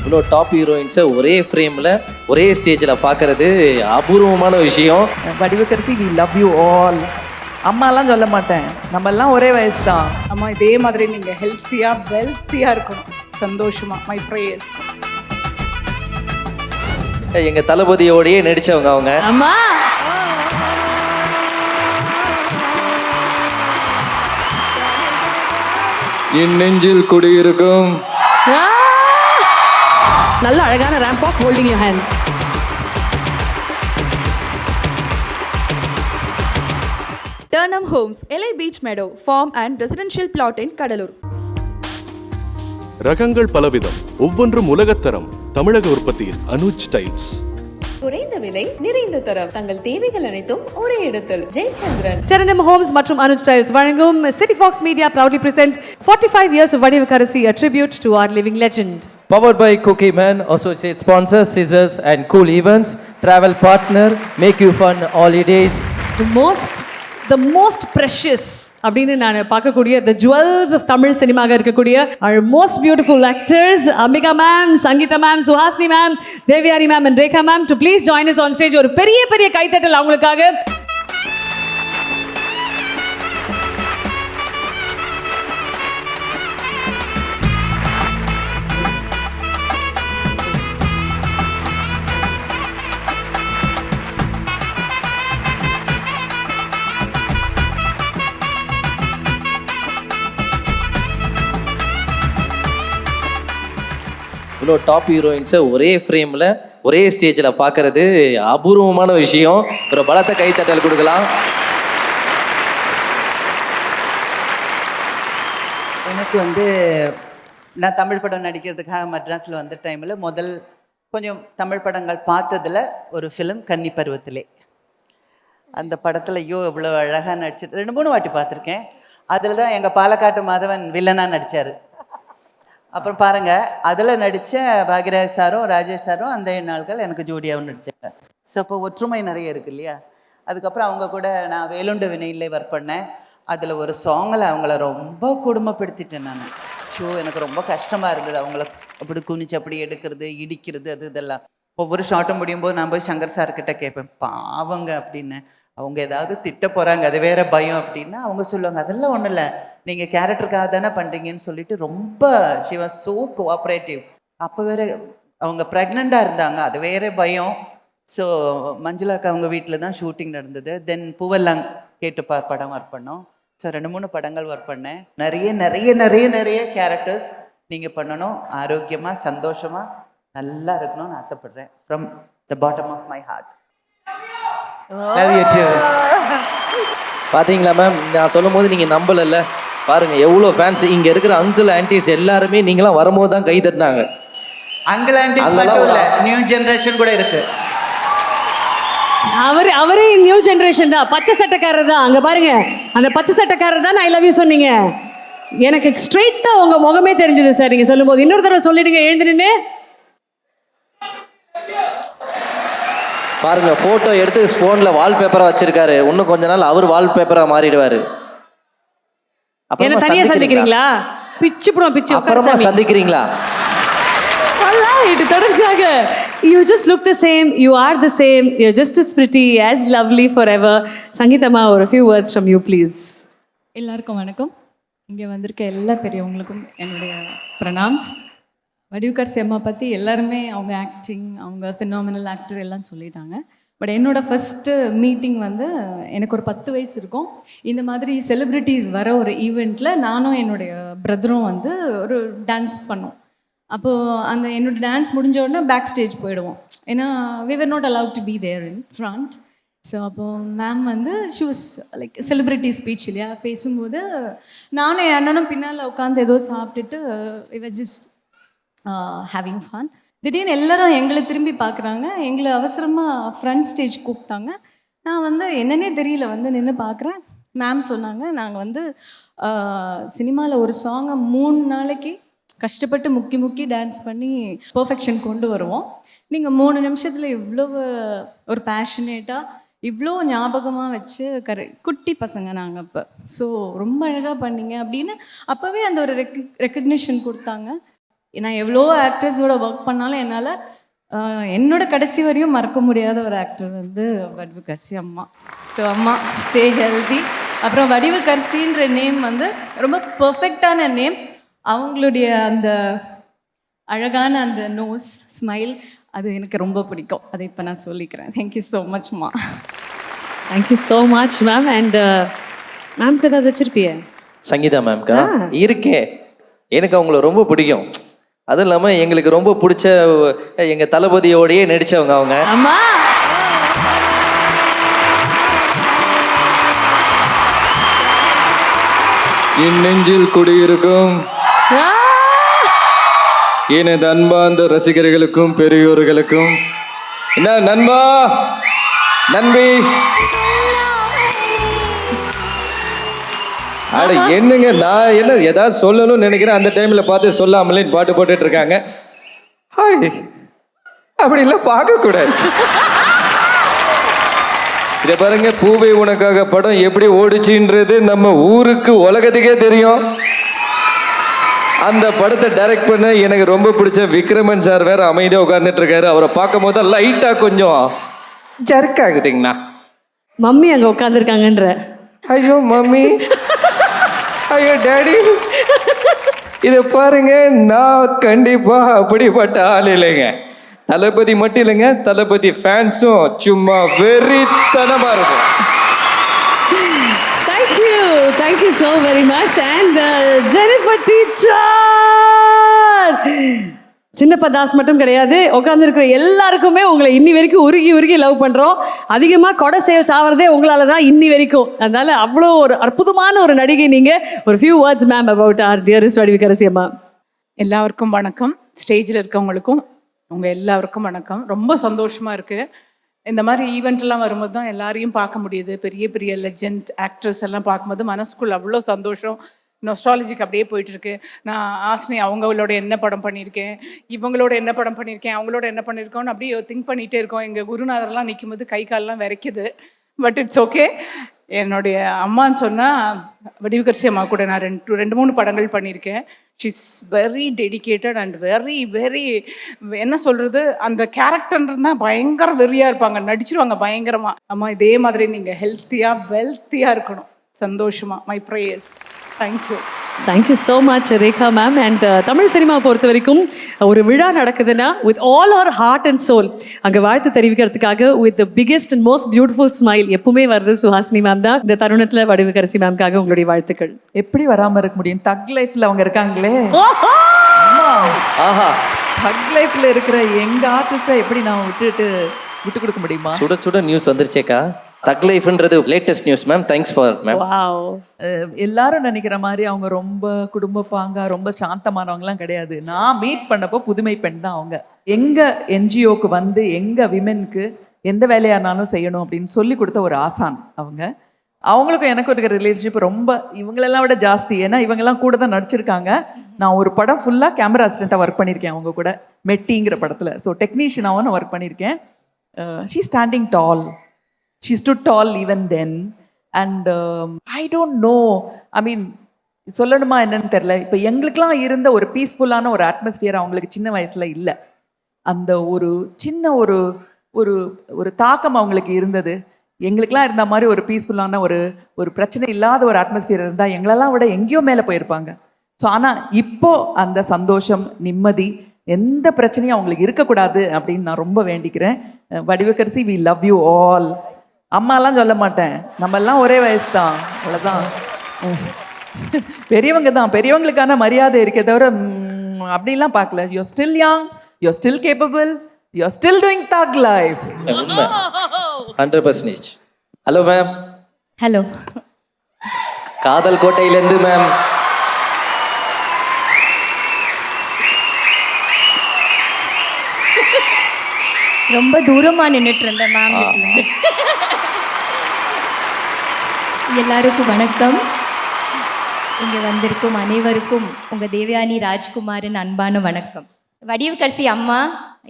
இவ்வளோ டாப் ஹீரோயின்ஸை ஒரே ஃப்ரேமில் ஒரே ஸ்டேஜில் பார்க்குறது அபூர்வமான விஷயம். Vadivukkarasi we love you all. அம்மாலாம் சொல்ல மாட்டேன், நம்ம எல்லாம் ஒரே வயசு தான். அம்மா இதே மாதிரி நீங்கள் ஹெல்த்தியாக வெல்த்தியாக இருக்கணும், சந்தோஷமாக. My prayers. எங்கள் தளபதியோடையே நடித்தவங்க அவங்க. அம்மா என் நெஞ்சில் குடியிருக்கும். நல்ல அழகான ramp of holding your hands. Turnham Homes, LA Beach Meadow, farm and residential plot in Kadalur. ரகங்கள் பலவிதம், ஒவ்வொன்றும் உலகத்தரம். தமிழக உற்பத்தியில் அனுஜ் டைல்ஸ். குறைந்த விலை, நிறைந்த தரம், தங்கள் தேவைகள் அனைத்தும் ஒரே இடத்தில். ஜெயச்சந்திரன். Turnham Homes மற்றும் அனுஜ் டைல்ஸ் வழங்கும் City Fox Media proudly presents 45 years of Vadivukkarasi, a tribute to our living legend. Powered by Cookie Man, associate sponsor Scissors and Cool Events, travel partner Make You Fun Holidays. The most precious அப்படின்னு நான் பார்க்கக்கூடிய the jewels of Tamil சினிமாக இருக்கக்கூடிய our most beautiful actors, Ambika ma'am, Sangeetha ma'am, Suhasini ma'am, தேவியாரி ma'am and Rekha ma'am to please join us on stage. ஒரு பெரிய பெரிய கைத்தட்டல் அவங்களுக்காக. இவ்வளோ டாப் ஹீரோயின்ஸை ஒரே ஃப்ரேமில் ஒரே ஸ்டேஜில் பார்க்குறது அபூர்வமான விஷயம். ஒரு பலத்த கைத்தட்டல் கொடுக்கலாம். எனக்கு நான் தமிழ் படம் நடிக்கிறதுக்காக மெட்ராஸில் வந்த டைமில் கொஞ்சம் தமிழ் படங்கள் பார்த்ததில் ஒரு ஃபிலிம் கன்னி பருவத்திலே. அந்த படத்தில் இவ்வளோ அழகாக நடிச்சிட்டு 2-3 வாட்டி பார்த்துருக்கேன். அதில் தான் எங்கள் பாலக்காட்டு மாதவன் வில்லனாக நடித்தார். அப்புறம் பாருங்கள், அதில் நடித்த பாக்யராஜ் சாரும் ராஜேஷ் சாரும் அந்த நாட்கள் எனக்கு ஜோடியாகவும் நடித்தாங்க. ஸோ இப்போ ஒற்றுமை நிறைய இருக்குது இல்லையா. அதுக்கப்புறம் அவங்க கூட நான் வேலுண்டு வினையிலே ஒர்க் பண்ணேன். அதில் ஒரு சாங்கில் அவங்கள ரொம்ப கொடுமைப்படுத்திட்டேன் நான். எனக்கு ரொம்ப கஷ்டமாக இருந்தது. அவங்கள அப்படி குனிச்சு அப்படி எடுக்கிறது, இடிக்கிறது, இதெல்லாம். ஒவ்வொரு ஷார்ட்டும் முடியும் போது நான் போய் சங்கர் சார்கிட்ட கேட்பேன், பாவங்க அப்படின்னு. அவங்க ஏதாவது திட்ட போகிறாங்க, அது வேற பயம் அப்படின்னா அவங்க சொல்லுவாங்க, அதெல்லாம் ஒன்றும் இல்லை, நீங்கள் கேரக்டருக்காக தானே பண்ணுறீங்கன்னு சொல்லிட்டு ரொம்ப ஷி வாஸ் ஸோ கோஆப்ரேட்டிவ். அப்போ வேற அவங்க ப்ரெக்னெண்ட்டாக இருந்தாங்க, அது வேற பயம். ஸோ மஞ்சுளாக்கு அவங்க வீட்டில் தான் ஷூட்டிங் நடந்தது. தென் பூவெல்லாம் கேட்டு படம் ஒர்க் பண்ணோம். ஸோ 2-3 படங்கள் ஒர்க் பண்ணேன். நிறைய நிறைய நிறைய நிறைய கேரக்டர்ஸ் நீங்கள் பண்ணணும். ஆரோக்கியமாக சந்தோஷமாக நல்லா இருக்கணும்னு ஆசைப்படுறேன். From the bottom of my heart. Love you too. பார்த்தீங்களா மேம், நான் சொல்லும் போது நீங்கள் நம்பலைல்ல. பாருங்கள் எவ்வளோ ஃபேன்ஸ். இங்கே இருக்கிற அங்கிள் ஆன்டிஸ் எல்லாருமே நீங்களாம் வரும்போது தான் கை தட்டினாங்க. அங்கிள் ஆன்டிஸ் மட்டும் இல்லை, நியூ ஜென்ரேஷன் கூட இருக்கு. அவரே நியூ ஜென்ரேஷன் தான். பச்சை சட்டைக்காரர் தான். அங்கே பாருங்க, அந்த பச்சை சட்டைக்காரர் தான் ஐ லவ் யூ சொன்னீங்க. எனக்கு ஸ்ட்ரெயிட்டாக உங்கள் முகமே தெரிஞ்சது சார் நீங்கள் சொல்லும்போது. இன்னொரு தடவை சொல்லிடுங்க எழுந்துன்னு. பாருங்க, ஃபோட்டோ எடுத்து ஃபோனில் வால்பேப்பராக வச்சிருக்காரு. இன்னும் கொஞ்ச நாள் அவர் வால்பேப்பராக மாறிடுவார். என்ன தனியாக சந்திக்கிறீங்களா? பிச்சு அப்புறமா சந்திக்கிறீங்களா? இது தொடர்ச்சியாக you just look the same, you are the same, you're just as pretty, as lovely forever. சங்கீதம்மா, ஒரு few words from you please. எல்லாருக்கும் வணக்கம். இங்கே வந்திருக்க எல்லா பெரியவங்களுக்கும் என்னுடைய பிரணாம்ஸ். வடிவுக்கரசி அம்மா பற்றி எல்லாருமே அவங்க ஆக்டிங், அவங்க ஃபினாமினல் ஆக்டர் எல்லாம் சொல்லிட்டாங்க. பட் என்னோடய ஃபஸ்ட்டு மீட்டிங் எனக்கு ஒரு 10 வயசு இருக்கும். இந்த மாதிரி செலிப்ரிட்டிஸ் வர ஒரு ஈவெண்ட்டில் நானும் என்னுடைய பிரதரும் ஒரு டான்ஸ் பண்ணோம். அப்போது என்னோடய டான்ஸ் முடிஞ்ச உடனே பேக் ஸ்டேஜ் போயிடுவோம். ஏன்னா we were not allowed to be there in front. So அப்போது ma'am she was like celebrity speech இல்லையா, பேசும்போது நானும் என் அண்ணனும் பின்னால் உட்காந்து ஏதோ சாப்பிட்டுட்டு இவ ஜஸ்ட் ஹேவிங் ஃபன். திடீர்னு எல்லாரும் எங்களை திரும்பி பார்க்குறாங்க. எங்களை அவசரமாக ஃப்ரண்ட் ஸ்டேஜ் கூப்பிட்டாங்க. நான் என்னன்னே தெரியல நின்று பார்க்குறேன். மேம் சொன்னாங்க, நாங்கள் சினிமாவில் ஒரு சாங்கை 3 நாளைக்கு கஷ்டப்பட்டு முக்கி டான்ஸ் பண்ணி பர்ஃபெக்ஷன் கொண்டு வருவோம். நீங்கள் 3 நிமிஷத்தில் இவ்வளவு ஒரு பேஷனேட்டாக இவ்வளோ ஞாபகமாக வச்சு குட்டி பசங்க நாங்கள் அப்போ. ஸோ ரொம்ப அழகாக பண்ணீங்க அப்படின்னு அப்போவே அந்த ஒரு ரெக்கக்னிஷன் கொடுத்தாங்க. நான் எவ்வளோ ஆக்டர்ஸோட ஒர்க் பண்ணாலும் என்னால் என்னோட கடைசி வரையும் மறக்க முடியாத ஒரு ஆக்டர் வந்து வடிவுக்கரசி அம்மா. ஸோ அம்மா ஸ்டே ஹெல்தி. அப்புறம் வடிவுக்கரசின்ற நேம் வந்து ரொம்ப பர்ஃபெக்டான நேம். அவங்களுடைய அந்த அழகான அந்த நோஸ் ஸ்மைல் அது எனக்கு ரொம்ப பிடிக்கும். அதை இப்போ நான் சொல்லிக்கிறேன். தேங்க்யூ ஸோ மச்மா. Thank you so much ma'am. And மேம்க்கு ஏதாவது வச்சிருப்பியே? சங்கீதா மேம்க்கா இருக்கே, எனக்கு அவங்கள ரொம்ப பிடிக்கும். அதுவும் இல்லாமல் எங்களுக்கு ரொம்ப பிடிச்ச எங்கள் தளபதியோடையே நடித்தவங்க அவங்க. அம்மா என் நெஞ்சில் குடியிருக்கும் எனது அன்பார்ந்த ரசிகர்களுக்கும் பெரியோர்களுக்கும் என்ன நண்பா நண்பி அட என்னங்க, நான் என்ன ஏதாவது சொல்லணும்னு நினைக்கிறேன், அந்த டைம்ல பார்த்து சொல்லாமலே பாட்டு போட்டுட்டு இருக்காங்க. ஹாய் அப்படி இல்லை, பார்க்கக்கூடாது. இதை பாருங்க, பூவே உனக்காக படம் எப்படி ஓடிச்சுன்றது நம்ம ஊருக்கு உலகத்துக்கே தெரியும். அந்த படத்தை டைரக்ட் பண்ண எனக்கு ரொம்ப பிடிச்ச விக்ரமன் சார் வேற அமைதியாக உட்கார்ந்துட்டு இருக்காரு. அவரை பார்க்கும் போது லைட்டா கொஞ்சம் ஜர்க் ஆகுதுங்கண்ணா. மம்மி அங்கே உட்காந்துருக்காங்கன்ற. ஐயோ மம்மி, ஐயோ டேடி, இதை பாருங்க, நான் கண்டிப்பா அப்படிப்பட்ட ஆள் இல்லைங்க. தளபதி மட்டும் இல்லைங்க, தளபதி ஃபேன்ஸும் சும்மா வெறித்தனமா இருக்கும். Thank you so very much. And Jennifer teacher, Chinnappa Das மட்டும் கிடையாது, உட்காந்துருக்கிற எல்லாருக்குமே உங்களை இன்னி வரைக்கும் உருகி உருகி லவ் பண்ணுறோம். அதிகமாக கொடை சேல்ஸ் ஆகிறதே உங்களால தான் இன்னி வரைக்கும். அதனால அவ்வளோ ஒரு அற்புதமான ஒரு நடிகை நீங்கள். ஒரு few words ma'am about R dearest Vadivukkarasi அம்மா. எல்லாருக்கும் வணக்கம். ஸ்டேஜில் இருக்கவங்களுக்கும் உங்கள் எல்லாருக்கும் வணக்கம். ரொம்ப சந்தோஷமாக இருக்குது. இந்த மாதிரி ஈவெண்ட்லாம் வரும்போது தான் எல்லாரையும் பார்க்க முடியுது. பெரிய பெரிய லெஜெண்ட் ஆக்ட்ரஸ் எல்லாம் பார்க்கும்போது மனசுக்குள்ள அவ்வளோ சந்தோஷம். நொஸ்டாலஜிக்கு அப்படியே போயிட்டுருக்கு. நான் ஆஸ்னி அவங்களோட என்ன படம் பண்ணியிருக்கேன், இவங்களோட என்ன படம் பண்ணியிருக்கேன், அவங்களோட என்ன பண்ணியிருக்கோன்னு அப்படியே திங்க் பண்ணிகிட்டே இருக்கோம். எங்கள் குருநாதர்லாம் நிற்கும் போது கை காலெலாம் விரைக்குது. But it's okay. என்னுடைய அம்மான்னு சொன்னால் வடிவுக்கரசி அம்மா கூட நான் 2-3 படங்கள் பண்ணியிருக்கேன். She's very dedicated and very என்ன சொல்கிறது, அந்த கேரக்டர் தான் பயங்கர வெறியாக இருப்பாங்க, நடிச்சிருவாங்க பயங்கரமாக. அம்மா இதே மாதிரி நீங்கள் ஹெல்த்தியாக வெல்த்தியாக இருக்கணும், சந்தோஷமாக. My prayers. Thank you so much Rekha ma'am. And Tamil cinema பொறுத்த வரைக்கும் ஒரு விழா நடக்குதுன்னா with all our heart and soul அங்கே வாழ்த்து தெரிவிக்கிறதுக்காக with the biggest and most beautiful smile எப்பவுமே வருது சுஹாசினி மேம் தான். இந்த தருணத்தில் வடிவுக்கரசி மேம்காக உங்களுடைய வாழ்த்துக்கள். எப்படி வராமல் இருக்க முடியும்? தக் லைஃப்ல அவங்க இருக்காங்களே. ஆஹா, தக் லைஃப்ல இருக்கிற எங்க ஆர்டிஸ்டா எப்படி நான் விட்டு கொடுக்க முடியுமா? சுட சுட நியூஸ் வந்துருச்சேக்கா. தக் லைஃப்ன்றது latest news ma'am. Thanks for ma'am. Wow. எல்லாரும் நினைக்கிற மாதிரி அவங்க ரொம்ப குடும்ப பாங்கா ரொம்ப சாந்தமானவங்கலாம் கிடையாது. நான் மீட் பண்ணப்போ புதுமை பெண் தான் அவங்க. எங்க என்ஜிஓக்கு வந்து எங்க விமென்க்கு எந்த வேலையானாலும் செய்யணும் அப்படின்னு சொல்லி கொடுத்த ஒரு ஆசான் அவங்க. அவங்களுக்கும் எனக்கும் இருக்கிற ரிலேஷன்ஷிப் ரொம்ப இவங்களெல்லாம் விட ஜாஸ்தி. ஏன்னா இவங்கெல்லாம் கூட தான் நடிச்சிருக்காங்க. நான் ஒரு படம் ஃபுல்லாக கேமரா அசிஸ்டண்ட்டாக ஒர்க் பண்ணியிருக்கேன் அவங்க கூட, மெட்டிங்கிற படத்தில். ஸோ டெக்னீஷியனாகவும் நான் ஒர்க் பண்ணியிருக்கேன். She standing tall. She stood tall even then. And I don't know, I mean, சொல்லணுமா என்னன்னு தெரியல. இப்போ எங்களுக்கெல்லாம் இருந்த ஒரு பீஸ்ஃபுல்லான ஒரு அட்மாஸ்பியர் அவங்களுக்கு சின்ன வயசில் இல்லை. அந்த ஒரு சின்ன ஒரு ஒரு ஒரு தாக்கம் அவங்களுக்கு இருந்தது. எங்களுக்கெல்லாம் இருந்த மாதிரி ஒரு பீஸ்ஃபுல்லான ஒரு பிரச்சனை இல்லாத ஒரு அட்மாஸ்பியர் இருந்தால் எங்களெல்லாம் விட எங்கேயோ மேலே போயிருப்பாங்க. ஸோ ஆனால் இப்போ அந்த சந்தோஷம், நிம்மதி, எந்த பிரச்சனையும் அவங்களுக்கு இருக்கக்கூடாது அப்படின்னு நான் ரொம்ப வேண்டிக்கிறேன். Vadivukkarasi, we love you all. அம்மாலாம் சொல்ல மாட்டேன், நம்ம எல்லாம் ஒரே வயசு தான், அவ்வளோதான். பெரியவங்க தான், பெரியவங்களுக்கான மரியாதை இருக்கே தவிர அப்படிலாம் பார்க்கல. You are still young, you are still capable, you are still doing தக் லைஃப். 100%. Hello ma'am. ஹலோ. காதல் கோட்டையிலேருந்து மேம். ரொம்ப தூரமாக நின்றுட்டு இருந்தேன் மேம். எல்லாருக்கும் வணக்கம். இங்கே வந்திருக்கும் அனைவருக்கும் உங்கள் தேவயானி ராஜ்குமாரின் அன்பான வணக்கம். வடிவுக்கரசி அம்மா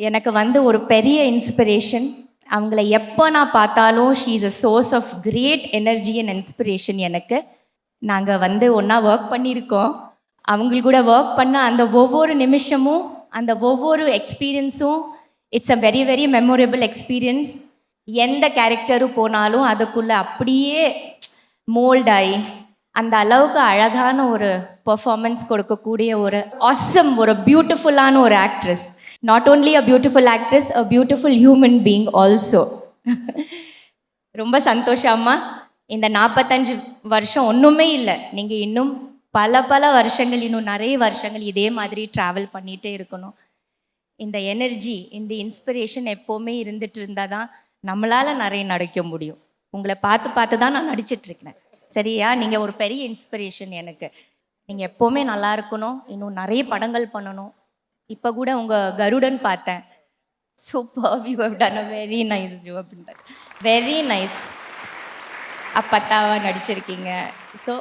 எனக்கு வந்து ஒரு பெரிய இன்ஸ்பிரேஷன். அவங்கள எப்போ நான் பார்த்தாலும் she is a source of great energy and inspiration எனக்கு. நாங்கள் வந்து ஒன்றா ஒர்க் பண்ணியிருக்கோம். அவங்களுக்கு கூட ஒர்க் பண்ண அந்த ஒவ்வொரு நிமிஷமும் அந்த ஒவ்வொரு எக்ஸ்பீரியன்ஸும் it's a very very memorable experience. எந்த கேரக்டரும் போனாலும் அதுக்குள்ளே அப்படியே மோல்ட் ஆகி அந்த அளவுக்கு அழகான ஒரு பெர்ஃபார்மன்ஸ் கொடுக்கக்கூடிய ஒரு ஆசம், ஒரு பியூட்டிஃபுல்லான ஒரு actress. Not only a beautiful actress, a beautiful human being also. ரொம்ப சந்தோஷமா. இந்த 45 வருஷம் ஒன்றுமே இல்லை, நீங்கள் இன்னும் பல வருஷங்கள், இன்னும் நிறைய வருஷங்கள் இதே மாதிரி ட்ராவல் பண்ணிகிட்டே இருக்கணும். இந்த எனர்ஜி, இந்த இன்ஸ்பிரேஷன் எப்போவுமே இருந்துட்டு இருந்தால் தான் நம்மளால் நிறைய நடிக்க முடியும். உங்களை பார்த்து தான் நான் நடிச்சிட்ருக்கேன். சரியா? நீங்கள் ஒரு பெரிய இன்ஸ்பிரேஷன் எனக்கு. நீங்கள் எப்போவுமே நல்லா இருக்கணும், இன்னும் நிறைய படங்கள் பண்ணணும். இப்போ கூட உங்கள் கருடன் பார்த்தேன். Super, you have done a very nice job அப்படின்ட்டு. Very nice. அப்பத்தாவாக நடிச்சிருக்கீங்க. ஸோ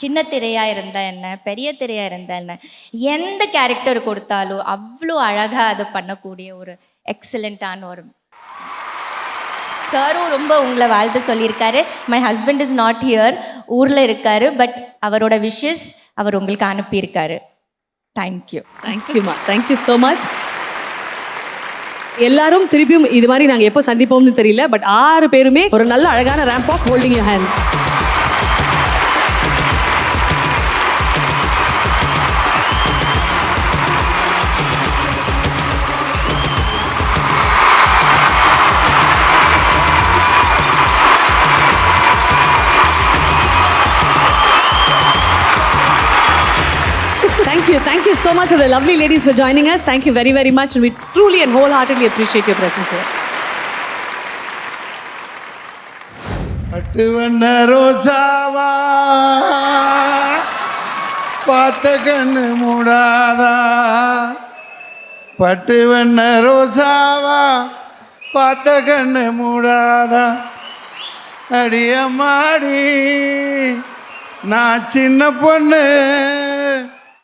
சின்ன திரையாக இருந்தால் என்ன, பெரிய திரையாக இருந்தால் என்ன, எந்த கேரக்டர் கொடுத்தாலும் அவ்வளோ அழகாக அதை பண்ணக்கூடிய ஒரு எக்ஸலண்ட்டான ஒரு சாரும் ரொம்ப உங்களை வாழ்த்து சொல்லியிருக்காரு. My husband is not here, ஊரில் இருக்காரு, பட் அவரோட விஷஸ் அவர் உங்களுக்கு அனுப்பியிருக்காரு. தேங்க்யூ. தேங்க்யூமா, தேங்க்யூ ஸோ மச். எல்லாரும் திருப்பியும் இது மாதிரி நாங்கள் எப்போ சந்திப்போம்னு தெரியல, பட் 6 பேருமே ஒரு நல்ல அழகான ramp of holding your hands. Thank you so much to the lovely ladies for joining us. Thank you very much, and we truly and wholeheartedly appreciate your presence here. பட்டு வண்ண ரோசாவா பார்த்த கண்ணு மூடாதா, பட்டு வண்ண ரோசாவா பார்த்த கண்ணு மூடாதா, அடியம்மாடி நான் சின்ன பொண்ணு